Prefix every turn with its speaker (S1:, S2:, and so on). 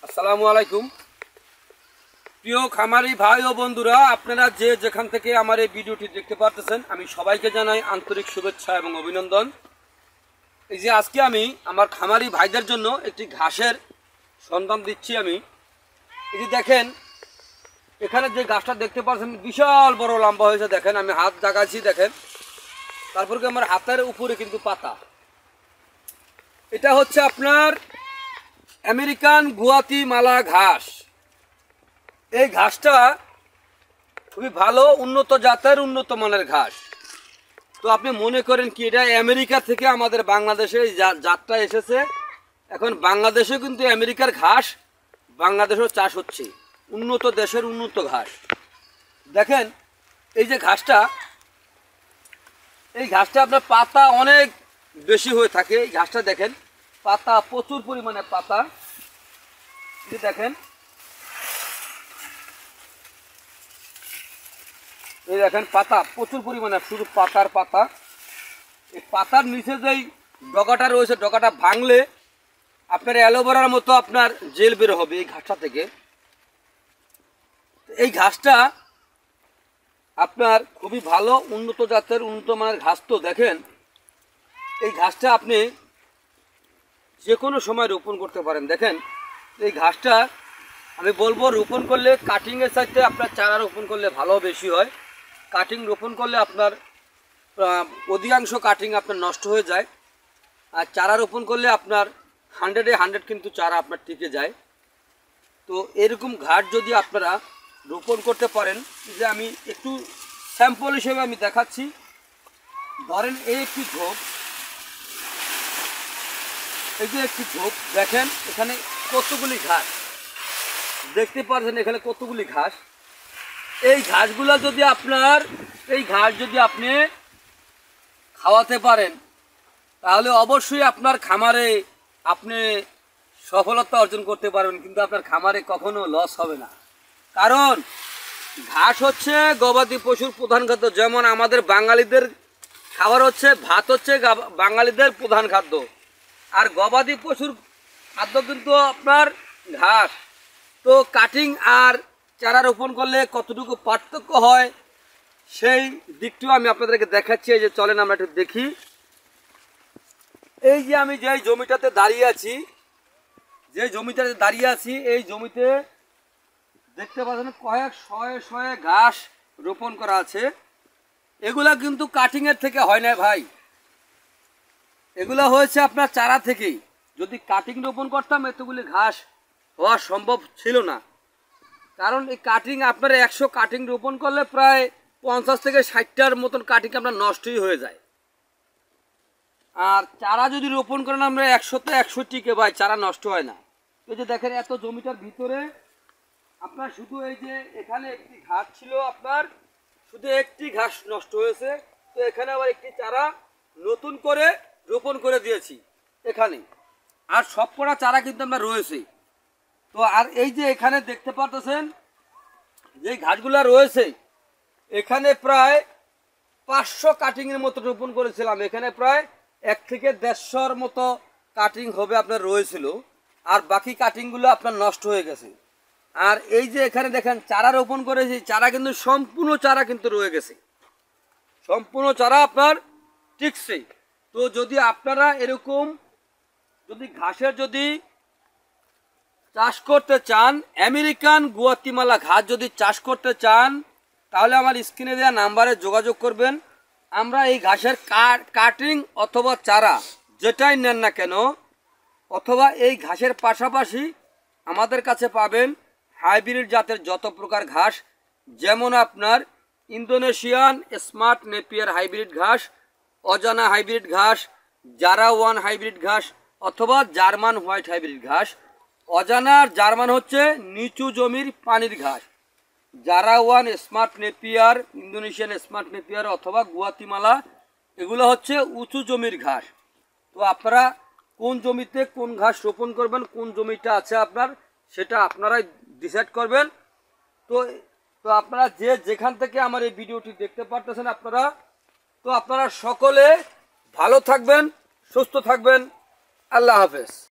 S1: আসসালামু আলাইকুম প্রিয় খামারি ভাই ও বন্ধুরা, আপনারা যে যেখান থেকে আমার এই ভিডিওটি দেখতে পারতেছেন, আমি সবাইকে জানাই আন্তরিক শুভেচ্ছা এবং অভিনন্দন। এই যে আজকে আমি আমার খামারি ভাইদের জন্য একটি ঘাসের সন্ধান দিচ্ছি। আমি এই যে দেখেন, এখানে যে গাছটা দেখতে পাচ্ছেন বিশাল বড় লম্বা হয়েছে। দেখেন আমি হাত জাগাচ্ছি, দেখেন, তারপর কি আমার হাতের উপরে কিন্তু পাতা। এটা হচ্ছে আপনার আমেরিকান গুয়াতিমালা ঘাস। এই ঘাসটা খুবই ভালো, উন্নত জাতের, উন্নত মানের ঘাস। তো আপনি মনে করেন কি এটা আমেরিকা থেকে আমাদের বাংলাদেশে এই জাতটা এসেছে। এখন বাংলাদেশে কিন্তু আমেরিকার ঘাস বাংলাদেশেও চাষ হচ্ছে, উন্নত দেশের উন্নত ঘাস। দেখেন এই যে ঘাসটা, এই ঘাসটা আপনার পাতা অনেক বেশি হয়ে থাকে। এই ঘাসটা দেখেন, পাতা প্রচুর পরিমাণে পাতা। দেখেন এই দেখেন পাতা প্রচুর পরিমাণে, শুধু পাতার পাতা। এই পাতার নিচে যেই ডগাটা রয়েছে, ডগাটা ভাঙলে আপনার অ্যালোভেরার মতো আপনার জেল বের হবে এই ঘাসটা থেকে। এই ঘাসটা আপনার খুবই ভালো, উন্নত জাতের, উন্নত মানের ঘাস। তো দেখেন এই ঘাসটা আপনি যে কোনো সময় রোপণ করতে পারেন। দেখেন এই ঘাসটা আমি বলবো রোপণ করলে কাটিংয়ের চাইতে আপনার চারা রোপণ করলে ভালো বেশি হয়। কাটিং রোপণ করলে আপনার অধিকাংশ কাটিং আপনার নষ্ট হয়ে যায়, আর চারা রোপণ করলে আপনার 100-এ 100 কিন্তু চারা আপনার টিকে যায়। তো এরকম ঘাস যদি আপনারা রোপণ করতে পারেন, যে আমি একটু স্যাম্পল হিসেবে আমি দেখাচ্ছি। ধরেন এই একটি ঝোপ, এই যে একটি ঝোপ, দেখেন এখানে কতগুলি ঘাস দেখতে পাচ্ছেন, এখানে কতগুলি ঘাস। এই ঘাসগুলো যদি আপনার, এই ঘাস যদি আপনি খাওয়াতে পারেন, তাহলে অবশ্যই আপনার খামারে আপনি সফলতা অর্জন করতে পারবেন, কিন্তু আপনার খামারে কখনো লস হবে না। কারণ ঘাস হচ্ছে গবাদি পশুর প্রধান খাদ্য। যেমন আমাদের বাঙালিদের খাবার হচ্ছে ভাত, হচ্ছে বাঙালিদের প্রধান খাদ্য, আর গবাদি পশুর খাদ্য কিন্তু আপনার ঘাস। তো কাটিং আর চারা রোপণ করলে কতটুকু পার্থক্য হয় সেই দিকটিও আমি আপনাদেরকে দেখাচ্ছি। এই যে চলেন আমরা একটু দেখি। এই যে আমি যে জমিটাতে দাঁড়িয়ে আছি, এই জমিতে দেখতে পাচ্ছেন কয়েক শয়ে ঘাস রোপণ করা আছে। এগুলা কিন্তু কাটিংয়ের থেকে হয় না ভাই, এগুলো হয়েছে আপনার চারা থেকেই। যদি কাটিং রোপণ করতাম এতগুলি ঘাস হওয়া সম্ভব ছিল না। কারণ এই কাটিং আপনার 100 কাটিং রোপণ করলে প্রায় 50-60টার মতন কাটিং আপনার নষ্টই হয়ে যায়। আর চারা যদি রোপণ করেন আমরা 100-তে 100 টিকে ভাই, চারা নষ্ট হয় না। এই যে দেখেন এত জমিটার ভিতরে আপনার শুধু এই যে এখানে একটি ঘাস ছিল, আপনার শুধু একটি ঘাস নষ্ট হয়েছে। তো এখানে আবার একটি চারা নতুন করে রোপণ করে দিয়েছি এখানে, আর সবকটা চারা কিন্তু আমরা রয়েছে। তো আর এই যে এখানে দেখতে পাচ্ছেন যে ঘাসগুলা রয়েছে, এখানে প্রায় 500 কাটিংয়ের মতো রোপণ করেছিলাম। এখানে প্রায় 1 থেকে 150-র মতো কাটিং হবে আপনার রয়েছিল, আর বাকি কাটিংগুলো আপনার নষ্ট হয়ে গেছে। আর এই যে এখানে দেখেন চারা রোপণ করেছি, চারা কিন্তু সম্পূর্ণ চারা কিন্তু রয়ে গেছে, সম্পূর্ণ চারা আপনার টিকছে। তো যদি আপনারা এরকম যদি ঘাসের যদি চাষ করতে চান, আমেরিকান গুয়াতিমালা ঘাস যদি চাষ করতে চান, তাহলে আমার স্ক্রিনে দেওয়া নাম্বারে যোগাযোগ করবেন। আমরা এই ঘাসের কাটিং অথবা চারা যেটাই নেন না কেন, অথবা এই ঘাসের পাশাপাশি আমাদের কাছে পাবেন হাইব্রিড জাতের যত প্রকার ঘাস, যেমন আপনার ইন্দোনেশিয়ান স্মার্ট নেপিয়ার হাইব্রিড ঘাস, অজানা হাইব্রিড ঘাস, জারা ওয়ান হাইব্রিড ঘাস, অথবা জার্মান হোয়াইট হাইব্রিড ঘাস। অজানা আর জার্মান হচ্ছে নিচু জমির পানির ঘাস, জারা one smart Napier, Indonesian smart Napier অথবা গুয়াতিমালা, এগুলো হচ্ছে উঁচু জমির ঘাস। তো আপনারা কোন জমিতে কোন ঘাস রোপণ করবেন, কোন জমিটা আছে আপনার, সেটা আপনারাই ডিসাইড করবেন। তো তো আপনারা যে যেখান থেকে আমার এই ভিডিওটি দেখতে পারতেছেন, আপনারা সকলে ভালো থাকবেন, সুস্থ থাকবেন। আল্লাহ হাফেজ।